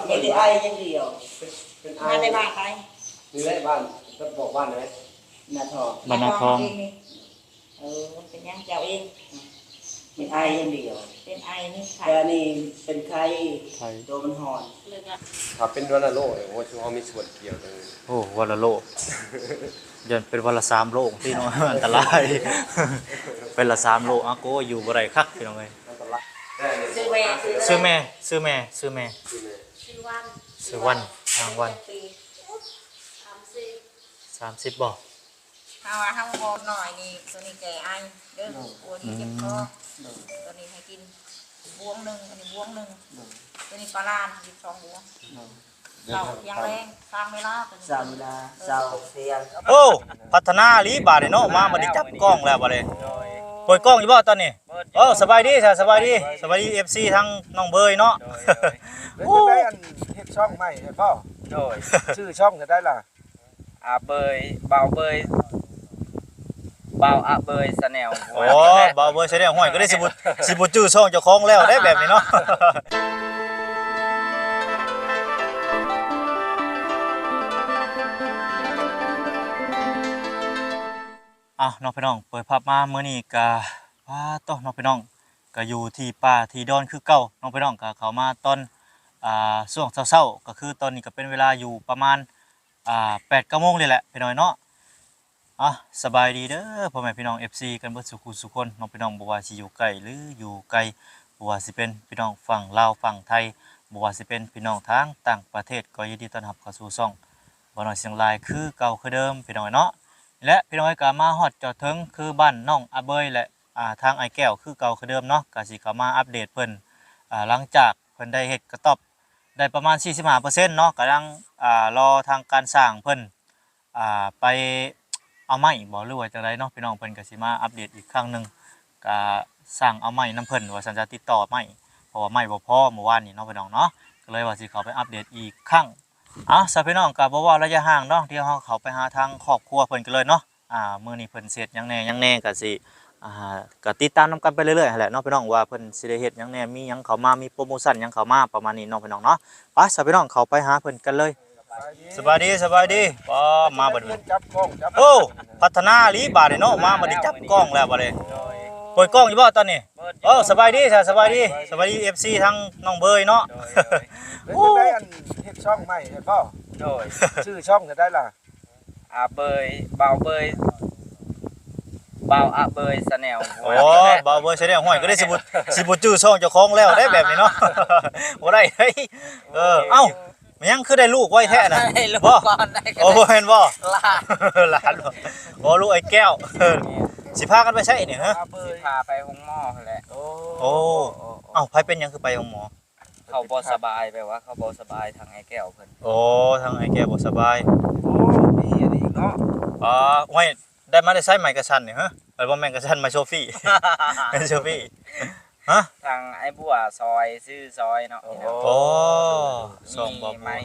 นี่คือไอยังเดียวเป็นไอมาในบ้านไปนี่แหละบ้านก็บอกบ้านไหนนาทองบ้านนาทองเป็นยังเจ้าเองเป็นไอยังเดียวเป็นไอนี่ไข่แต่นี่เป็นไข่ตัวมันหอนถ้าเป็นวัณโรคโอ้ช่วงมีส่วนเกี่ยวกันโอ้วัณโรคเดินเป็นวันละ3 โรคที่น้องอันตรายเป็นละ3 โรคอ่ะโก้อยู่บ่ได้คักพี่น้องเอ้ยซื้อแม่ซื้อวันทางวัน30บ่เอาทำโบหน่อยนี่ตัวนี้แก่ไอเด้อตัวนี้เจ็บคอตัวนี้ให้กินบวงนึงอันนี้บวงนึงตัวนี้ปลาลาน12 บวงเรายังแรงสร้างเวลาเช้าเที่ยงโอ้พัฒนาลีบาดเนาะมาได้จับกล้องแล้วบัดนี้เปิดกล้องอยู่บ่ตอนนี้สบายดีสบายดี FC ทั้งน้องเบยเนาะโอ้ยเฮ็ดช่องใหม่เห็นบ่โดยชื่อช่องจะได้ล่ะเบยเบาเบยเบาเบยสแนลโอ้เบาเบยแสดงห้อยก็ได้สิบ่จื้อช่องเจ้าของแล้วได้แบบนี้เนาะน้องพี่น้องเปิดภาพมาเมื่อนี้ก็น้องพี่น้องก็อยู่ที่ป่าที่ดอนคือเก่าน้องพี่น้องก็เข้ามาตอนช่วงเช้าๆก็คือตอนนี้ก็เป็นเวลาอยู่ประมาณ8-9 โมงเลยแหละพี่น้อยเนาะสบายดีเด้อพ่อแม่พี่น้อง FC กันเบิดสุขคนน้องพี่น้องบ่ว่าสิอยู่ไกลหรืออยู่ไกลบ่ว่าสิเป็นพี่น้องฝั่งลาวฝั่งไทยบ่ว่าสิเป็นพี่น้องทางต่างประเทศก็ยินดีต้อนรับเข้าสู่ช่องบ่น้อยเสียงลายคือเก่าคือเดิมพี่น้อยเนาะและพี่น้อยก็มาฮอดจอดถึงคือบ้านน้องอาเบยและทางไอ้แก้วคือเก่าคือเดิมเนาะก็สิเข้ามาอัปเดตเพิ่นหลังจากเพิ่นได้เฮ็ดกระต๊อบได้ประมาณ 45% เนาะกำลังรอทางการสร้างเพิ่นไปเอาไม้บ่หรือว่าจังไดเนาะพี่น้องเพิ่นก็สิมาอัปเดตอีกครั้งนึงก็สร้างเอาไม้นำเพิ่นว่าสัญญาติดต่อไม้เพราะว่าไม้บ่พอเมื่อวานนี้เนาะพี่น้องเนาะก็เลยว่าสิเข้าไปอัปเดตอีกครั้งซะพี่น้องก็บ่ว่าระยะห่างเนาะเดี๋ยวเฮาเข้าไปหาทางครอบครัวเพิ่นกันเลยเนาะมื้อนี้เพิ่นเสร็จหยังแน่ก็สิก็ติดตามนำกันไปเรื่อยๆแหละเนาะพี่น้องว่าเพิ่นสิได้เฮ็ดหยังแน่มีหยังเข้ามามีโปรโมชั่นหยังเข้ามาประมาณนี้เนาะพี่น้องเนาะไปซะพี่น้องเข้าไปหาเพิ่นกันเลยสบายดีมาบัดนี้โอ้พัฒนาลีบาดเนาะมาได้จับกล้องแล้วบัดนี้เปิดกล้องอยู่บ่ตอนนี้สบายดี FC ทั้งน้องเบยเนาะโอ้ยเฮ็ดช่องใหม่เห็นบ่โดยชื่อช่องจะได้ล่ะเบยเบาเบยเบาเบยสแนลโอ้เบาเบยแสดงห้อยก็ได้สิบ่จื้อช่องเจ้าของแล้วได้แบบนี้เนาะบ่ได้เฮ้ยเอ้ามันยังคือได้ลูกไว้แท้น่ะบ่โอ้เห็นบ่หลานบ่ลูกไอ้แก้วสิพากันไปใช้นี่ฮะสิพาไปห้องหมอแหละโอ้เอ้าไผเป็นหยังคือไปห้องหมอเขาบ่สบายแปลว่าเขาบ่สบายทางไอ้แก้วเพิ่นโอ้ทางไอ้แก้วบ่สบายโอ้มีอันนี้เนาะไว้ได้มาได้ใช้ไมค์กระชั้นนี่ฮะไปบ่แม่นกระชั้นมาโชฟี่โชฟี่ฮะทางไอ้บัวซอยชื่อซอยเนาะโอ้ส่งบ่ไม้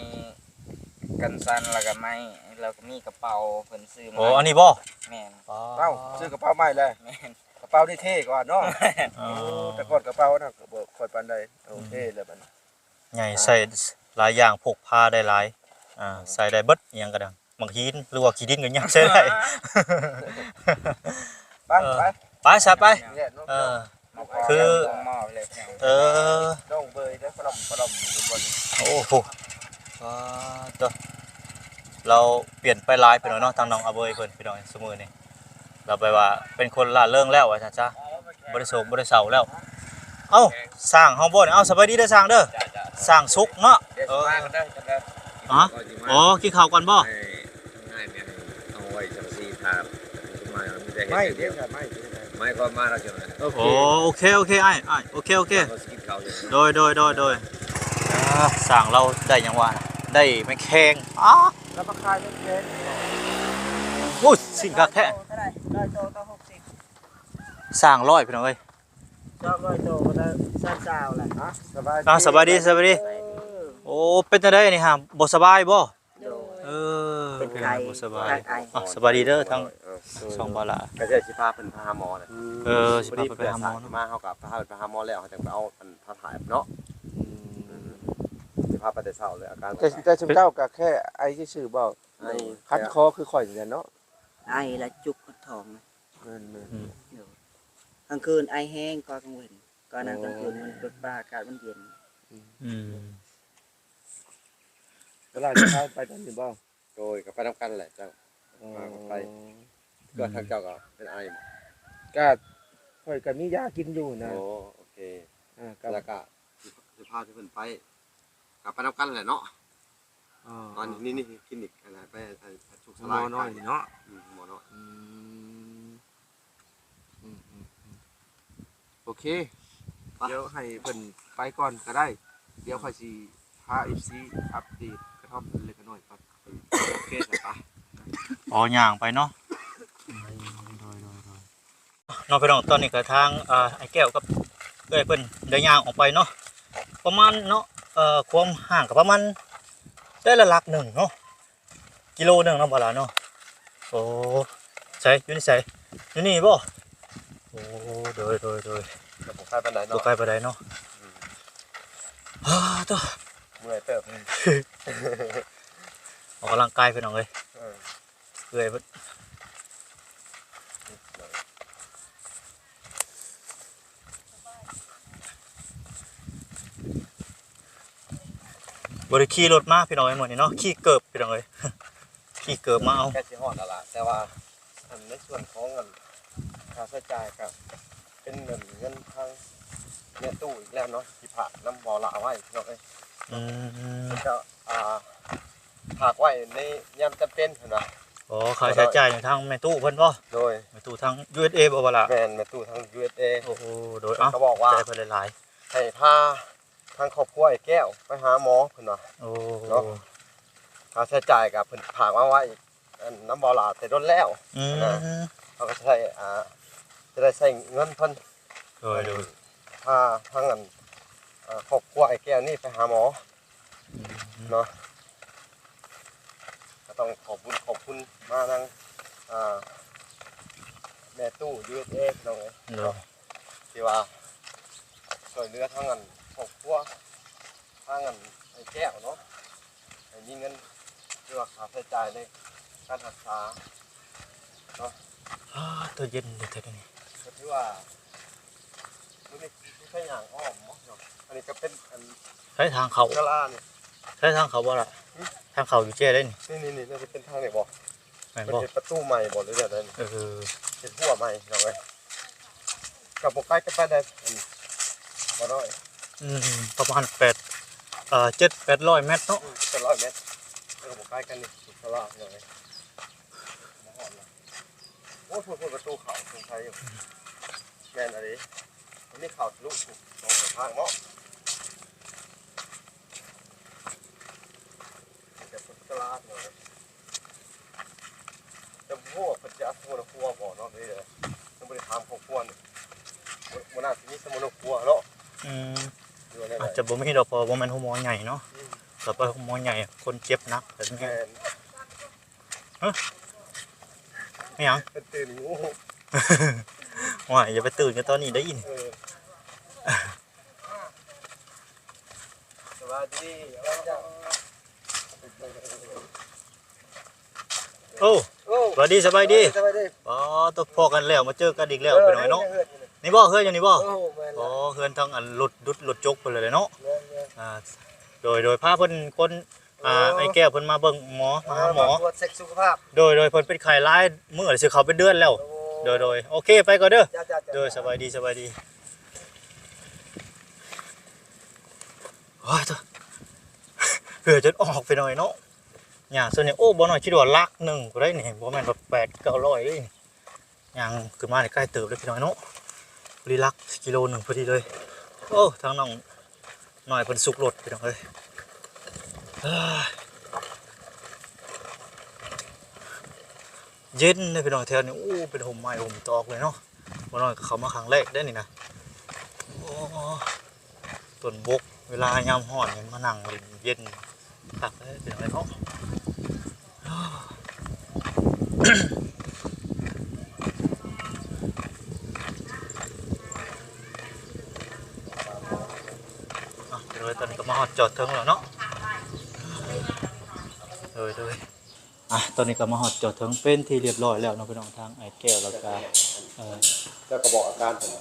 กันสั่นแล้วก็ไม้แล้วก็มีกระเป๋าเพิ่นซื้อมาโอ้อันนี้บ่แม่นซื้อกระเป๋าใหม่เลยแม่นกระเป๋านี่เท่กว่าเนาะแต่ก่อนกระเป๋าน่ะก็บ่ค่อยปานใดโอเคเลยบัดนี้ใหญ่ใส่หลายอย่างพกพาได้หลายใส่ได้เบิดอิหยังก็ได้บางหินหรือว่าขี้ดินก็ยังใช้ได้ไปซะไปคือต้องเบยได้ปลอมบนโอ้โหตัวเราเปลี่ยนไปหลายไปหน่อยเนาะทางน้องอาเบยเพิ่นพี่น้องซุมื้อนี้เราไปว่าเป็นคนล่าเริงแล้วว่าจ้ะบ่ได้โศกบ่ได้เศร้าแล้วเอ้าสร้างเฮาบ่นี่สบายดีเด้อสร้างเด้อสร้างสุกเนาะอ๋อกินข้าวก่อนบ่เอาไว้จังซี่ถามมามีแต่ไม่เฮ็ดเดียวไม่ก็มาแล้วจังนั้นโอเคอ้ายโอเคโดยสร้างเราได้หยังวะได้ไม่แข็งแล้วมาขายแพงอุ้ยสิ่งคักแท้ได้โตสร้าง100พี่น้องเอ้ย100โตก็ได้30,000แหละสบายดีโอ้เป็นจังได๋นี่ฮะบ่สบายบ่เป็นไข้บ่สบายสบายดีเด้อทั้ง2บ่ล่ะก็จะสิพาเพิ่นพาหาหมอน่ะสิพาไปหาหมอมาเฮาก็พาไปหาหมอแล้วเฮาจังไปเอาอันพาถ่ายเนาะสิพ พาไปแต่เช้าเลยอาการ แต่ชุมเจ้าก็แค่ไอ้ซื่อๆบ่ ไอ้ คันคอคือข่อยนี่แหละเนาะ ไอและจุกทอง แม่น กลางคืนไอแห้งก็กลางวันก็นั่งกลางคืนมันเป็นปลาอากาศมันเย็น ๆเวลาจะไปตอนนี้บ่ โดยกับไปนำกันแหละจังมากับไปก็ทางเจ้าก็เป็นไอ ก็ข่อยก็มียากินอยู่นะ โอ้โอเค ก็ แล้วก็สิพาที่เพิ่นไปกับไปนำกันแหละเนาะตอนนี้นี่คลินิกอะไรไปชุกส หม ลาย อน้อยเนาะ หมอน้อย โอเคเดี๋ยวให้เพิ่นไปก่อนก็ได้ เดี๋ยวค่อยสิพา FC อัปเดตกระท่อมเล็กน้อยก่อน โอเคจ้ะปะ อ๋อย่างไปเนาะน้องพี่น้องตอนนี้ก็ทางไอ้แก้วกับเอ้ยเพิ่นเดินย่างออกไปเนาะประมาณเนาะความห่างกับประมาณได้ละหลักหนึ่งเนาะกิโลหนึ่งเนาะบ่ล่ะเนาะโอ้ใส่อยู่นี่ใส่อยู่นี่บ่โอ้โดย กับผมใครไปไหน ตัว เนาะ ไกลไปได้เนาะตัว เมื่อยเติบ ออกกำลังกายพี่น้องเอ้ย เออ เอ้ยเพิ่นบริขี่รถมาพี่น้องไอ้หมดนี่เนาะขี่เกิบพี่น้องเลย ขี่เกิบมาเอา แค่สิฮอดแล้วล่ะแต่ว่าอันในส่วนของเงินค่าใช้จ่ายก็เป็นเงินทางแม่ตู้อีกแล้วเนาะที่ฝากน้ำบ่อละไว้เนาะเอ้ย อืม ก็ฝากไว้ในยามจำเป็นเห็นบ่ อ๋อค่าใช้จ่ายอยู่ทางแม่ตู้เพิ่นบ่ โดย แม่ตู้ทาง USA บ่ว่าล่ะ แม่นแม่ตู้ทาง USA โอ้โหโดยเอ้า เขาบอกว่า ใจเพิ่นหลาย ให้พาทางครอบครัวไอ้แก้วไปหาหมอเพิ่นว่า ๆโอ้ เนาะ ค่าใช้จ่ายก็เพิ่นฝากมาไว้อันน้ำบ่อละแต่โดนแล้ว อืม เขาก็ใช้จะได้ใช้เงินเพิ่น โดย พาทางอันครอบครัวไอ้แก้วนี่ไปหาหมอเนาะก็ต้องขอบคุณมาทางแม่ตู้ USA น้องเอ้ย โดย ที่ว่าช่วยเหลือทางอันครอบครัวทางอันไอ้แก้วเนาะให้มีเงินที่ว่าค่าใช้จ่ายในการรักษา ตัวเย็นเด้อเท่านี้ ก็ถือว่ามันนี่ใช่อย่างอ้อมเนาะอันนี้ก็เป็นอัน ใช้ทางเขา กะลาเนี่ย ใช้ทางเขาบ่ล่ะทางเขาอยู่เจ้ได้นี่ นี่น่าจะเป็นทางไหนบ่ แม่น มัน บ่ เป็นประตูใหม่บ่หรือแบบนั้น เออ เป็นหัวใหม่เนาะเว้ยกับบ่ใกล้กันไปได้บ่น้อย ประมาณ7-800 เมตรเนาะ เป็น100 เมตรแล้วก็บ่ใกล้กันนี่สุดสลาเนาะเว้ยมาฮอดแล้วโอ้ยประตูเขาสงสัยอยู่แม่นอะไรมันนี่เขาทะลุสองทางเนาะแต่สุดสลาเนาะจะพวกปัจจัยสมุนครัวบ่เนาะนี่เลยต้องไปถามครอบครัวนี่บ่น่าสิมีสมุนครัวเนาะ อยู่ใน อาจจะบ่มีดอกเพราะบ่แม่นหัวหมอใหญ่เนาะถ้าไปหัวหมอใหญ่คนเจ็บหนักแต่นี่ แม่น ไม่หยัง เป็นตื่นงู ว่าอย่าไปตื่นกันตอนนี้ได้ยิน สวัสดี โอ้ โอ้ สวัสดีสบายดี สวัสดี อ๋อตัวพอกันแล้วมาเจอกันอีกแล้วไปหน่อยเนาะนี่บ่เฮือนอยู่นี่บ่ โอ้แม่น อ๋อเฮือนทั้งอันหลุดจกไปเลยเนาะโดยพาเพิ่นคนไอ้แก้วเพิ่นมาเบิ่งหมอมาหาหมอ ตรวจเช็คสุขภาพ โดยเพิ่นเป็นไข้หลายมื้อสิเขาเป็นเดือนแล้วโดยโอเคไปก่อนเด้อ จ้า โดยสบายดีโอ้ยตัวเหือจนออกไปหน่อยเนาะอย่างส่วนนี้โอ้บ่น้อยคิดว่าลักหนึ่งก็ได้นี่บ่แม่นแบบ800-900เลยอย่างขึ้นมานี่ใกล้เติบเลยพี่น้อยเนาะพอดีลักกิโลหนึ่งพอดีเลยโอ้ทางน้องหน่อยเพิ่นสุกรถพี่น้องเอ้ยเย็นเลยพี่น้องแถวนี้โอ้เป็นห่มไม้ห่มตอกเลยเนาะบ่น้อยก็เข้ามาครั้งแรกได้นี่นะโอ้ต้นบกเวลายามร้อนนี่มานั่งเย็นคักเลยพี่น้องเอ้ยเนาะเดี๋ยวตอนนี้ก็มาฮอดจอดถึงแล้วเนาะ โดยตอนนี้ก็มาฮอดจอดถึงเป็นที่เรียบร้อยแล้วเนาะพี่น้องทางไอ้แก้วแล้วก็เจ้าก็บอกอาการผม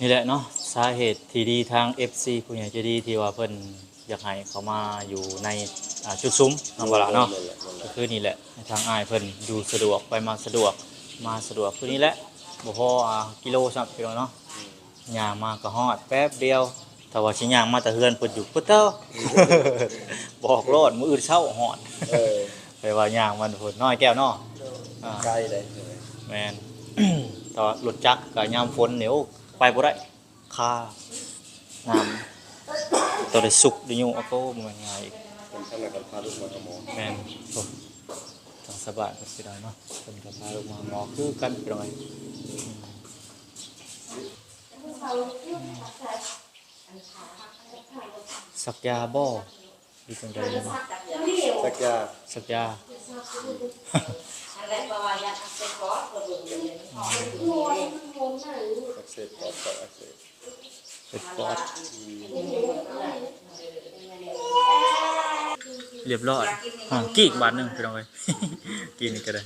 นี่แหละเนาะสาเหตุที่ดีทาง FC ผู้ใหญ่ใจดีที่ว่าเพิ่นอยากให้เขามาอยู่ในจุดซุ้มนำบ่ล่ะเนาะก็คือนี่แหละให้ทางอ้ายเพิ่นอยู่สะดวกไปมาสะดวกคือนี่แหละบ่พอกิโลซักพี่น้องเนาะย่างมาก็ฮอดแป๊บเดียวถ้าว่าสิย่างมาแต่เฮือนเพิ่นอยู่พุทเต้า บอกโลดมื้ออื่นเช้าฮอดไปว่าย่างมันเพิ่นน้อยแก้วเนาะใกล้เลย แม่น ต่อรถจักรก็ยามฝนเหนียวไปบ่ได้ค่าน้ำตัวได้สุกได้อยู่เอาก็มันง่ายอีก ผมทำงานกับพาลูกมาหาหมอ แม่นโอ้จังสบายก็สิได้เนาะเพิ่นก็พาลูกมาหมอคือกันพี่น้อยสักยาบ่ดีจังได๋เนาะ สักยา สักยา อะไรก็ว่าอยากไปขอก็บ่มี อักเสบปอดอักเสบ เป็นปอดเรียบร้อยกี่อีกบาทหนึงพี่น้องเอ้ย กินนี่ก็ได้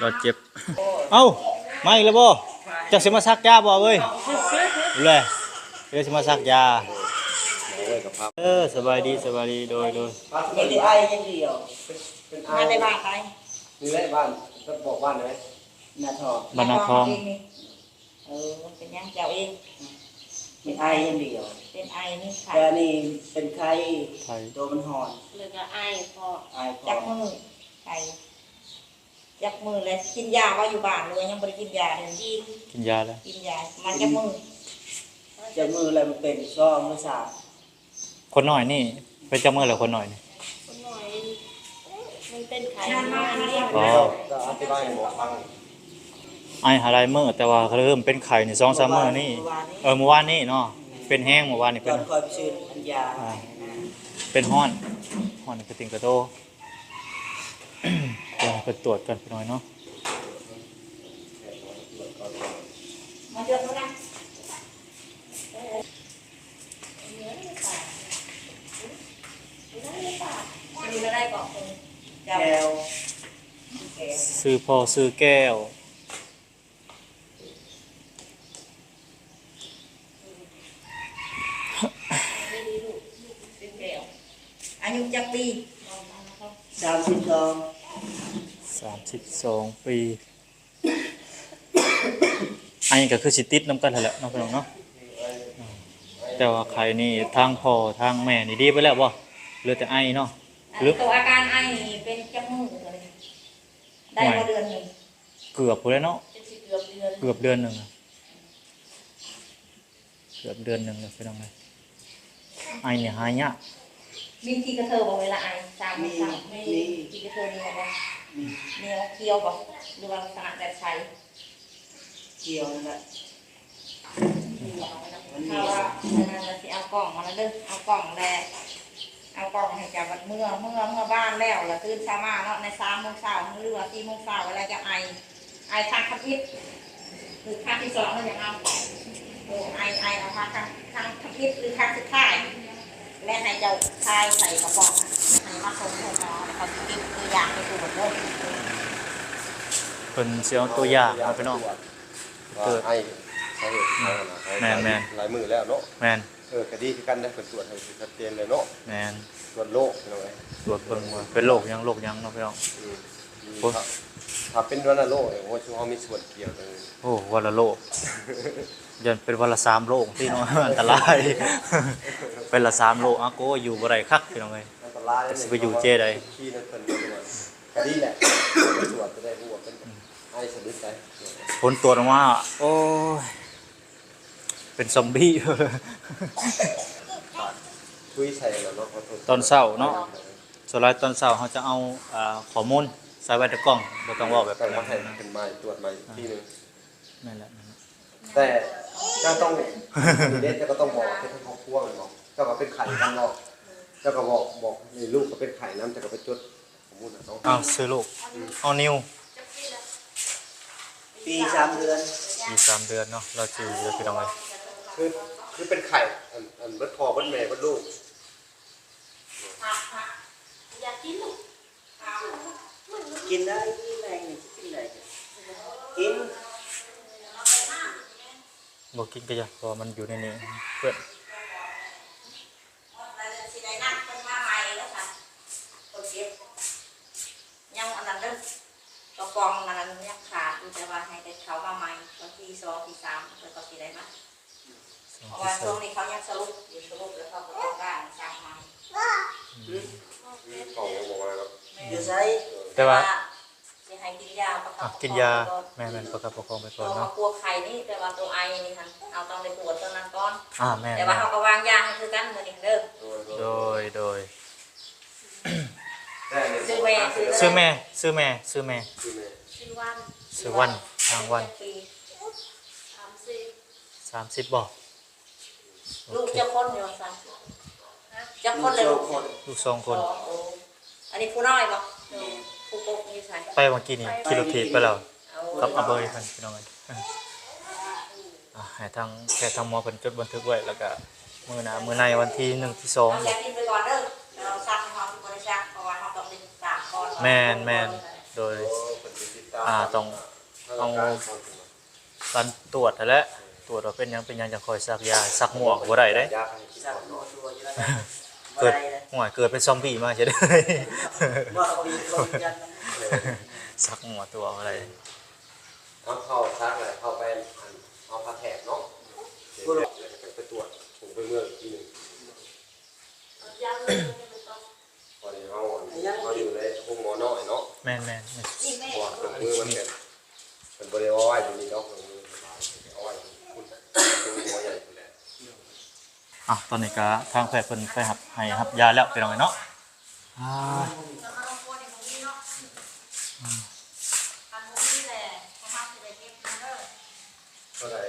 รอเจ็บเอ้ามาอีกแล้วบ่จักสิมาซักยาบ่เว้ยเลยเดี๋ยวสิมาซักยา เอาไว้กับภาพ สบายดีโดย มีแต่ไออย่างเดียวเป็นไอ มาได้บ้านไป นี่แหละบ้านก็บอกบ้านไหนนาทอง บรรณาทอง เป็นยังเจ้าเอง เป็นไออย่างเดียว เป็นไอนี่ค่ะ แต่นี่เป็นไข้ ไทย ตัวมันห่อน เลยก็ไอพอ ไอพอ จักมือไข่จักมือเลยกินยาว่าอยู่บ้านเลยยังไม่ได้กินยาเลย กินยาแล้ว กินยามันจักมือ จะมืออะไรมันเป็นซ่อมมือสาม คนน้อยนี่เป็นจังมื้อแล้วคนน้อยนี่ มันเป็นไข่มาเรียก อ๋อ ก็อธิบายให้หมอฟัง ไอหาหลายมื้อแต่ว่าเริ่มเป็นไข้นี่2-3มื้อนี่เมื่อวานนี่เนาะเป็นแห้งเมื่อวานนี่ ก่ เป็ อน นคอยไปซื้ออันยา เป็นฮ้อนกระติงกระโต เดี๋ยวไปตรวจกันไปหน่อยเนาะ มาเจอเขานะมีอะไรบอกคุณเจ้า แก้ว ซื้อพ่อซื้อแก้ว อายุจักปี 32 ปีอันนี้ก็คือสิติดน้ำกันแหละเนาะพี่น้องเนาะแต่ว่าใครนี่ทางพ่อทางแม่นี่ดีไปแล้วบ่เหลือแต่ไอเนาะหรือ ตัวอาการไอเป็นจักมือเลยได้มาเดือนหนึ่ง เกือบพุ่นแล้วเนาะ เกือบเดือน เกือบเดือนหนึงอะเกือบเดือนหนึงเลยพี่น้องเอ้ยไอเนี่ยหายยาก มีที่กระเทอบอกเวลาไอสามมีที่กระเทอมีอะไรมีเคี้ยวบอกหรือว่าขนาดแต่ใช้ เกี่ยวนั่นแหละ ถ้าว่าเราจะเอากล่องมาแล้วเด้อเอากล่องแรกเอากล่องให้จับเมื่อบ้านแล้วเราตื่นเช้ามาเนาะใน3 โมงเช้าหรือว่า4 โมงเช้าเวลาจะไอทางคับอิดหรือครั้งที่2เราอย่างเอาไอเอาทางคับอิดหรือครั้งสุดท้ายและให้เจ้าชายใส่กระป๋องให้มาส่งให้หมอแล้วเขาจะกินตัวอย่างไปตรวจเด้อ เพิ่นสิเอาตัวอย่างเอาพี่น้อง ว่าไอ้ใช่ แม่น หลายมือแล้วเนาะ แม่น คดีคือกันนะเป็นตรวจให้ชัดเจนเลยเนาะ แม่น ตรวจโรคเป็นไง ตรวจเบิ่งว่าเป็นโรคหยังเนาะพี่น้อง ถ้าเป็นวัณโรคเนี่ยโอ้ช่วงเขามีส่วนเกี่ยวกัน โอ้วันละโลกยันเป็นวันละ3 โลกที่เนาะ อันตราย เป็นละ3 โลกอ่ะโกอยู่บ่ได้คักพี่น้องเอ้ย อันตราย สิไปอยู่เจใด ขี้นั่นเป็นคดีแหละตรวจจะได้รู้ว่าเป็นไอ้สนิทใจ ผลตรวจออกมาโอ้ยเป็นซอมบี้ คุยใส่แล้วเนาะ ตอนเช้าเนาะส่วนหลายตอนเช้าเขาจะเอาข้อมูลใส่ไว้ในกล่องบ่ต้องเว้าแบบ ต้อ นั้ ง น มาให้เป็นไม้ตรวจไม้ที่นึง นั่นแหละ แต่เจ้าต้องเด็กเจ้าก็ต้องบอกให้ทั้งครอบครัวมันบอกเจ้าก็เป็นไข่ข้างนอกเจ้าก็บอกนี่ลูกก็เป็นไข่น้ำเจ้าก็ไปจดสมมุตินะต้อง เอาซื้อลูกเอานิว ปี 3 เดือน มี3 เดือนเนาะเราจือเลยพี่น้องเอ้ย คือ คือเป็นไข่อันเบิดพอเบิดแม่เบิดลูก อยากกินลูก กินได้แรงนี่กินได้กิน บ่กินก็อย่าเพราะมันอยู่ในนี้เพื่อน สิได้นั่งเป็นมาใหม่แล้วค่ะคนเก็บยังอันนั้นเด้อกระปองนั้นยังขาดอยู่แต่ว่าให้ได้เขามาใหม่วันที่2ที่3แล้วก็สิได้มาเพราะว่าช่วงนี้เขายังสรุปอยู่สรุปแล้วเขาก็ต้องการสร้างใหม่ กล่องยังบอกมาครับ อยู่ใช้ แต่ว่า สิให้กินยาประคับ กินยาแม่นประคับประคองไปก่อน ตัว เนาะ กลัวไข่นี่แต่ว่าตัวไอนี่ค่ะเอาต้องไปตรวจตัวนั้นก่อน แม่น แต่ว่าเขาก็วางยาให้คือกันเหมือนเดิม โดย ซื้อแม่ ซื้อแม่ซื้อแม่ซื้อแม่ คือแม่ ซื้อวัน ทางวัน ปี 30บ่ ลูกจะคนอยู่สั่นจะคนเลยลูก ลูก2คน อันนี้ผู้น้อยบ่ผู้โกงนี่ใส่ ไปเมื่อกี้นี่กิโลเทปไปแล้วกับอาเบยเพิ่นพี่น้องเอ้ยให้ทางแพทย์ทางหมอเพิ่นจดบันทึกไว้แล้วก็มื้อหน้ามื้อในวันที่1ที่ เอาอยากกินไปก่อนเด้อเราสั่งให้เขาบริจาคเพราะว่าเขาต้องเป็นสามก้อน 2แม่นโดยต้องเอาการตรวจนั่นแหละตรวจว่าเป็นหยังจะคอยซักยาซักหมวกบ่ได้เด้ ยาให้กิน สัก ก่อน โม เนาะ ตัวอยู่แล้ว เกิดห่วยเกิดเป็นซอมบี้มาใช่ได้ ว่าเขามีคนยัน ซักหมวกตัวอะไร เอาเข้าซักเลยเข้าไปเอาผ้าแถบเนาะไปตรวจผมไปเมื่ออีกทีนึงพอดีเขาอยู่ในห้องหมอน้อยเนาะ แม่น เพราะว่าเครื่องมือมันเป็นบริวารไว้อยู่นี่เนาะเครื่องมือเอาไว้คุณหัวใหญ่คุณแหละ ตอนนี้ก็ทางแพทย์เพิ่นไปให้ยาแล้วไปลองเนาะเท่าไหร่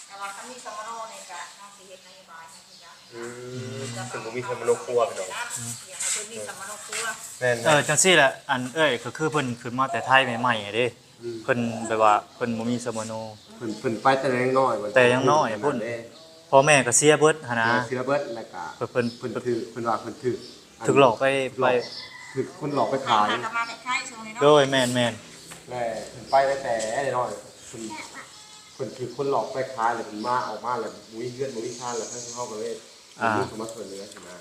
แต่ว่าเขามีสมโนในการทำสิเฮ็ดนโยบายให้ที่จะ ซึ่งผมมีสมโนครัวพี่น้อง อยากให้เพิ่นมีสมโนครัว แม่น จังซี่แหละอันก็คือเพิ่นขึ้นมาแต่ไทยใหม่ๆเด้เพิ่นแบบว่าเพิ่นบ่มีสมโน เพิ่นไปแต่ยังน้อย แต่ยังน้อยพุ่น พ่อแม่ก็เสียเบิดหั่นนะ เสียเบิดแล้วก็ เพิ่น เพิ่นว่าเพิ่นถูกหลอกไป ถึกคนหลอกไปขาย ทำมาแต่ไข่ช่วงนี้เนาะ โดยแม่น แม่เพิ่นไปแต่น้อยเพิ่นถึกคนหลอกไปขายแล้วเพิ่นมาออกมาแล้วมุ้ยเลือดมุ้ยชาแล้วทั้งเฮาก็เลยมีสมมาส่วนเหลือสินะ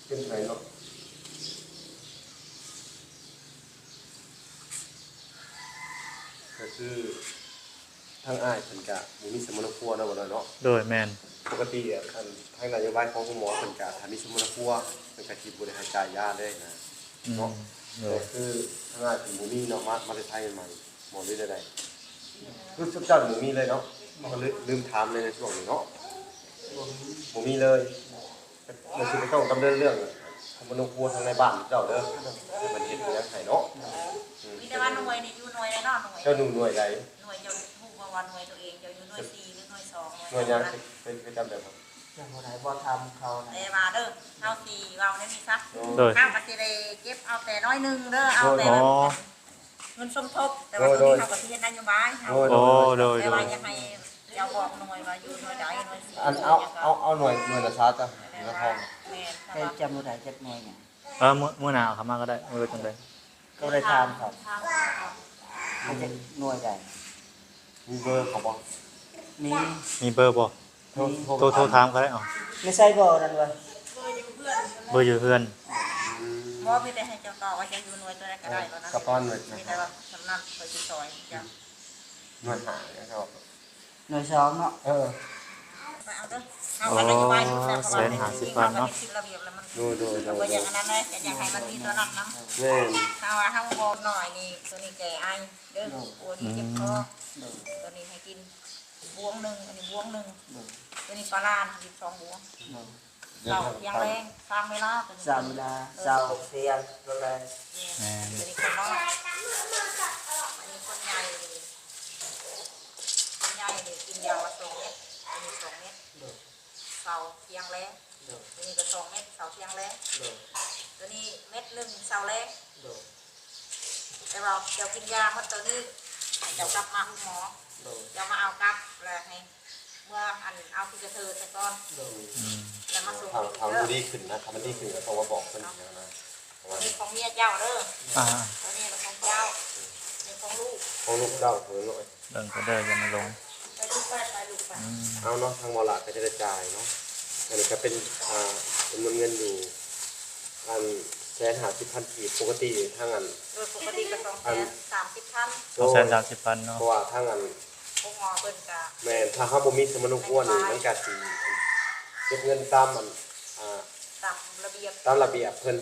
เป็นไงเนาะก็คือทางอ้ายเพิ่นก็บ่มีสมรภูมิเนาะบ่เนาะ โดยแม่น ปกติอ่ะทางนโยบายของคุณหมอเพิ่นก็ถ้ามีสมรภูมิเพิ่นก็สิบ่ได้ให้จ่ายยาเลยนะเนาะ โด แต่ ย คือทางอ้ายเพิ่นบ่มีเนาะมาไทยใหม่หมอเลยได้คือสุดเจ้าบ่มีเลยเนาะก็ลืมถามเลยในช่วงนี้เนาะบ่มีเลยมันสิไปต้องดำเนินเรื่องสมรภูมิทางในบ้านเจ้าเด้อให้มันเฮ็ดอย่างให้เนาะ มีแต่ว่าหน่วยนี่อยู่หน่วยใดเนาะหน่วย เจ้าหนูหน่วยใด หน่วยจะฮู้ว่าหน่วยตัวเองจะอยู่หน่วย4หรือหน่วย2 หน่วยยังเป็นจำได้บ่ อย่างคนไหนบ่ทำเขานะ แต่ว่าเด้อเฮาสิเว้าได้มีซัก โดย ข้าวก็สิได้เก็บเอาแต่น้อยนึงเด้อเอาแต่ อ๋อ เงินสมทบแต่ว่าตรงนี้เฮาก็สิเฮ็ดนโยบายเฮา โอ้โดย แต่ว่าอย่าให้อย่าบอกหน่วยว่าอยู่หน่วยใดหน่วย4 อันเอาหน่วยละชาจ้ะหน่วยละทอง แม่น แค่จำรู้ได้จักหน่อยเนี่ย มื้อหน้าเข้ามาก็ได้มื้อจังได๋ ก็ได้ทำครับเขาจะหน่วยใหญ่ มีเบอร์เขาบ่ นี่ มีเบอร์บ่โทรถามก็ได้อ๋อ ไม่ใช่บ่นั่นเว้ย เบอร์อยู่เพื่อน หมอมีแต่ให้เจ้าต่อว่าจะอยู่หน่วยตัวใดก็ได้แล้วนะ กระป้อนหน่วย มีแต่ว่าสำนักไปสิซอยจ้ะ หน่วยหานะครับ หน่วยสองเนาะ ไปเอาเด้อเอากันนโยบายอยู่แล้วเพราะว่าในที่เขาก็มีคิดระเบียบแล้วมัน ดู บ่อย่างนั้นเลยแต่อยากให้มันมีตัวนั้นนำ แม่น ถ้าว่าถ้าบ่หน่อยนี่ตัวนี้แก่ไอเด้อกลัวที่เจ็บคอตัวนี้ให้กินบวงหนึ่งอันนี้บวงหนึ่งตัวนี้ปลาลาน12บวงเรายังแรงสร้างเวลาตัวนี้ สามเวลาเช้าเที่ยงก็เลย แม่น ตัวนี้คนน้อยอันนี้คนใหญ่คนใหญ่นี่กินยาละ2 เม็ดอันนี้2 เม็ดเสาเที่ยงแรง ตัวนี้ก็2 เม็ดเสาเที่ยงแรงตัวนี้1 เม็ดเสาแรงแต่ว่าเดี๋ยวกินยาเมื่อตัวนี้เดี๋ยวกลับมาหมอเดี๋ยวมาเอากลับแล้วให้เมื่ออันเอาที่กระเทอแต่ก่อนแล้วมาส่ง ทำมันดีขึ้นนะทำมันดีขึ้นก็ต้องมาบอกเพิ่นนะ นี่ของเมียเจ้าเด้อ อ่า ตัวนี้ของเจ้านี่ของลูก ของลูกเจ้าเพิ่นหน่อย เดินก็เดินยังมาลง ไปลูกไปลูกไป เอาเนาะทางมอลาก็จะได้จ่ายเนาะอันนี้ก็เป็นจำนวนเงินอยู่อัน150,000 กีบปกติทางอัน โดยปกติก็230,000 230,000เนาะ เพราะว่าทางอัน พวกหมอเพิ่นก็ แม่นถ้าเฮาบ่มีสมนุครัวนี่มันก็สิเก็บเงินตามมันตามระเบียบ ตามระเบียบเพิ่น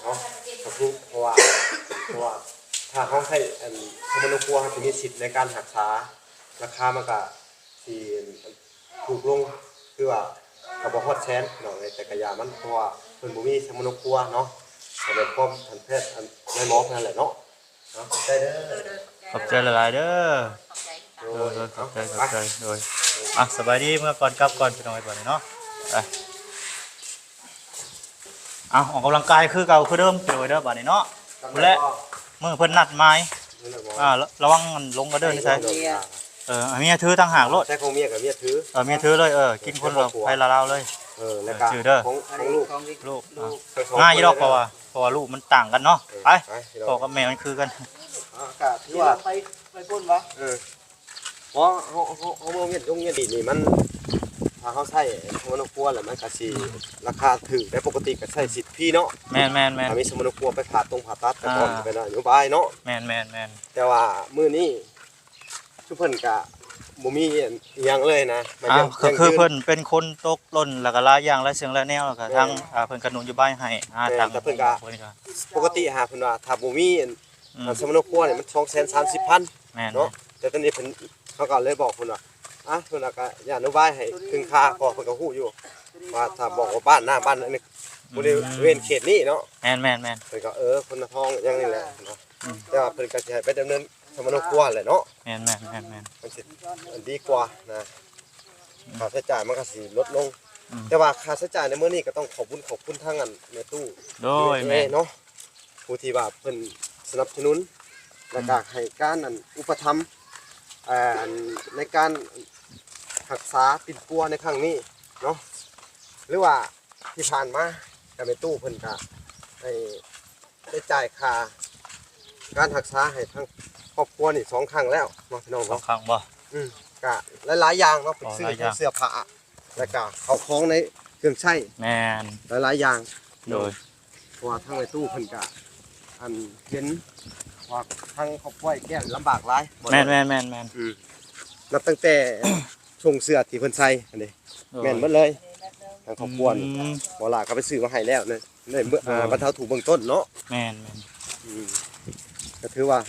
เนาะก็คือเพราะว่าถ้าเฮาให้อันสมนุครัวเฮาจะมีสิทธิ์ในการรักษาราคามันก็สิถูกลงคือว่าก็บ่ฮอดแสนเนาะแต่ก็อย่ามันเพราะว่าเพิ่นบ่มีสมนุครัวเนาะก็เลยพร้อมทันแพทย์อันในหมอเพิ่นนั่นแหละเนาะได้เด้อ ขอบใจหลายๆเด้อ ขอบใจ โดยขอบใจโดยอ่ะสบายดีเมื่อก่อนกลับก่อนพี่น้องไอ้บ่เนาะไปเอาออกกำลังกายคือเก่าคือเดิมพี่น้องเด้อบัดนี้เนาะและมื้อเพิ่นนัดหมายระวังลงกระเดินใช่เมียถือตั้งหากรถ ใช่ของเมียกับเมียถือ เมียถือเลยกินคนละไผละลาวเลย แล้วก็ ชื่อเด้อ ของลูก ลูกง่ายอยู่ดอกเพราะว่าลูกมันต่างกันเนาะไปพ่อกับแม่มันคือกัน ก็ถือว่าไปพุ่นวะเพราะเขาเมียตรงเมียดีนี่มันถ้าเขาใช้สมนุครัวแล้วมันก็สิราคาถูกแต่ปกติก็ใช้สิทธิ์พี่เนาะ แม่นถ้ามีสมนุครัวไปผ่าตัดแต่ก่อนเป็นนโยบายเนาะ แม่น แต่ว่ามื้อนี้ทุกเพิ่นก็บ่มีอิหยังเลยนะมา ก็คือเพิ่นเป็นคนตกหล่นแล้วก็หลายอย่างหลายเสียงหลายแนวแล้วก็ทั้งเพิ่นก็นโยบายให้ทางปกติหาเพิ่นว่าถ้าบ่มีสมนุครัวนี่มัน 230,000 แม่น เนาะแต่ตอนนี้เพิ่นเขาก็เลยบอกเพิ่นว่าเพิ่นก็อย่าอนุบายให้ครึ่งค่าพอเพิ่นก็ฮู้อยู่ว่าถ้าบอกว่าบ้านหน้าบ้านนี่บริเวณเขตนี้เนาะแม่นเพิ่นก็คนทองอย่างนี้แหละเนาะแต่ว่าเพิ่นก็สิให้ไปดำเนินสมนุครัวแหละเนาะ แม่น มันสิดีกว่านะค่าใช้จ่ายมันก็สิลดลงแต่ว่าค่าใช้จ่ายในมื้อนี้ก็ต้องขอบคุณทางอันแม่ตู้ โดยแม่ เนาะผู้ที่ว่าเพิ่นสนับสนุนและก็ให้การอุปถัมภ์ในการรักษาปิ่นปัวในครั้งนี้เนาะหรือว่าที่ผ่านมากับแม่ตู้เพิ่นก็ได้จ่ายค่าการรักษาให้ทั้งครอบครัวนี่2 ครั้งแล้วเนาะพี่น้อง สอ เนาะ งครั้งบ่ ก็หลายๆอย่างเนาะเป็นซื้อ หลายอย่าง เสื้อผ้าแล้วก็เข้าของในเครื่องใช้ แม่น หลายๆอย่าง โดย เพราะว่าทางในตู้เพิ่นก็เห็นว่าทางครอบครัวแก่ลำบากหลาย แม่น นับตั้งแต่ ส่งเสื้อที่เพิ่นใส่อันนี้แม่นหมดเลยทางครอบครัวนี่บ่ล่ะก็ไปซื้อมาให้แล้วในเมื่อบรรเทาถูกเบื้องต้นเนาะ แม่น ก็ถือว่า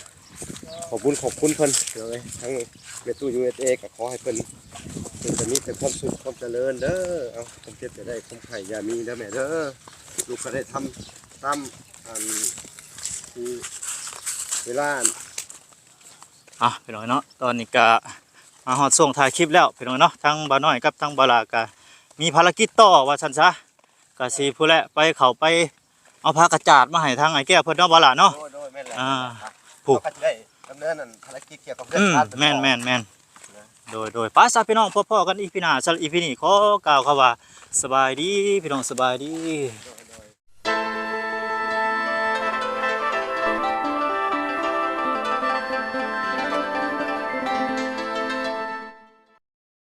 ขอบคุณเพิ่นเลยทั้งเมตู้ USA ก็ขอให้เพิ่นจะมีแต่ความสุขความเจริญเด้อเอาผมเจ็บจะได้ความไข่อย่ามีเด้อแม่เด้อลูกก็ได้ทำตามที่เวลา พี่น้องเนาะตอนนี้ก็มาฮอดช่วงถ่ายคลิปแล้วพี่น้องเนาะทั้งบ่าวน้อยกับทั้งบ่าวหลาก็มีภารกิจต่อว่าซั่นซะก็สิผู้แลไปเข้าไปเอาผ้ากระจาดมาให้ทางไอ้แก้วเพิ่นเนาะบ่าวหลาเนาะ โดยแม่นแหละ ผูก เขาก็จะได้ดำเนินภารกิจเกี่ยวกับเรื่องชาติ แม่นโดยป้าซาพี่น้องพ่อๆกันอีพีหน้าสำหรับอีพีนี้ขอกล่าวคำว่าสบายดีพี่น้องสบายดี